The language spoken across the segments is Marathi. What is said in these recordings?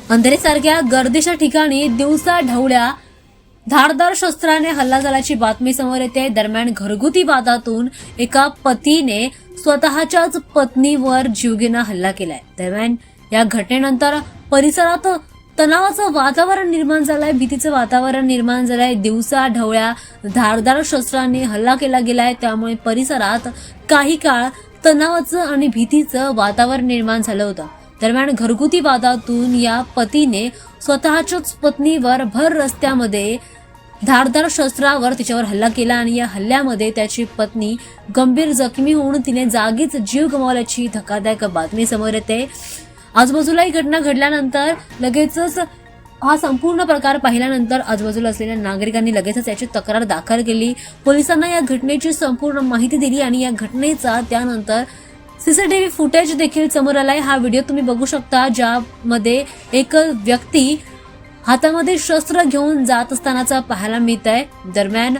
अंधेरीसारख्या गर्दीच्या ठिकाणी दिवसा ढवळ्या धारदार शस्त्राने हल्ला झाल्याची बातमी समोर येते। दरम्यान घरगुती वादातून एका पतीने स्वतःच्याच पत्नीवर जीवघेणा हल्ला केलाय। दरम्यान या घटनेनंतर परिसरात तणावाचं वातावरण निर्माण झालंय, भीतीचं वातावरण निर्माण झालंय। दिवसा ढवळ्या धारदार शस्त्राने हल्ला केला गेलाय, त्यामुळे परिसरात काही काळ तणावाचं आणि भीतीचं वातावरण निर्माण झालं होतं। दरम्यान घरगुती वादातून या पतीने स्वतःच्याच पत्नीवर भर रस्त्यामध्ये धारदार शस्त्रावर तिच्यावर हल्ला केला आणि या हल्ल्यामध्ये त्याची पत्नी गंभीर जखमी होऊन तिने जागीच जीव गमावल्याची धक्कादायक बातमी समोर येते। आजूबाजूला ही घटना घडल्यानंतर लगेचच हा संपूर्ण प्रकार पाहिल्यानंतर आजूबाजूला असलेल्या नागरिकांनी लगेचच याची तक्रार दाखल केली। पोलिसांना या घटनेची संपूर्ण माहिती दिली आणि या घटनेचा त्यानंतर सीसीटीव्ही फुटेज देखील समोर आलाय। हा व्हिडिओ तुम्ही बघू शकता, ज्यामध्ये एक व्यक्ती हातामध्ये शस्त्र घेऊन जात असतानाचा पाहायला मिळत आहे। दरम्यान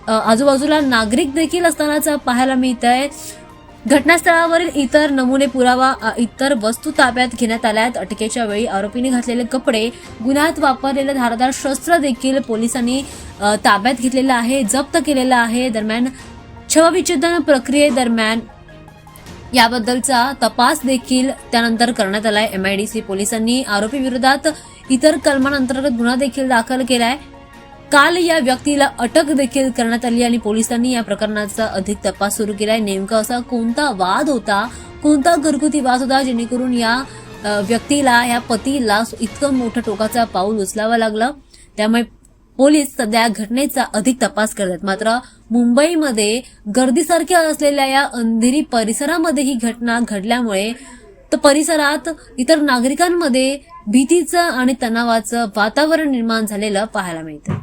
आजूबाजूला नागरिक देखील असतानाचा पाहायला मिळत आहे। घटनास्थळावरील इतर नमुने पुरावा इतर वस्तू ताब्यात घेण्यात आल्यात। अटकेच्या वेळी आरोपीने घातलेले कपडे, गुन्ह्यात वापरलेलं धारदार शस्त्र देखील पोलिसांनी ताब्यात घेतलेलं आहे, जप्त केलेलं आहे। दरम्यान शवविच्छेदन प्रक्रियेदरम्यान याबद्दलचा तपास देखील त्यानंतर करण्यात आलाय। MIDC पोलिसांनी आरोपी विरोधात इतर कलमांअंतर्गत गुन्हा देखील दाखल केलाय। काल या व्यक्तीला अटक देखील करण्यात आली आणि पोलिसांनी या प्रकरणाचा अधिक तपास सुरू केलाय। नेमका असा कोणता वाद होता, कोणता घरगुती वाद होता जेणेकरून या व्यक्तीला, या पतीला इतकं मोठं टोकाचा पाऊल उचलावं लागलं। त्यामुळे पोलीस सध्या घटनेचा अधिक तपास करतात। मात्र मुंबईमध्ये गर्दीसारख्या असलेल्या या अंधेरी परिसरामध्ये ही घटना घडल्यामुळे परिसरात इतर नागरिकांमध्ये भीतीचं आणि तणावाचं वातावरण निर्माण झालेलं पाहायला मिळतं।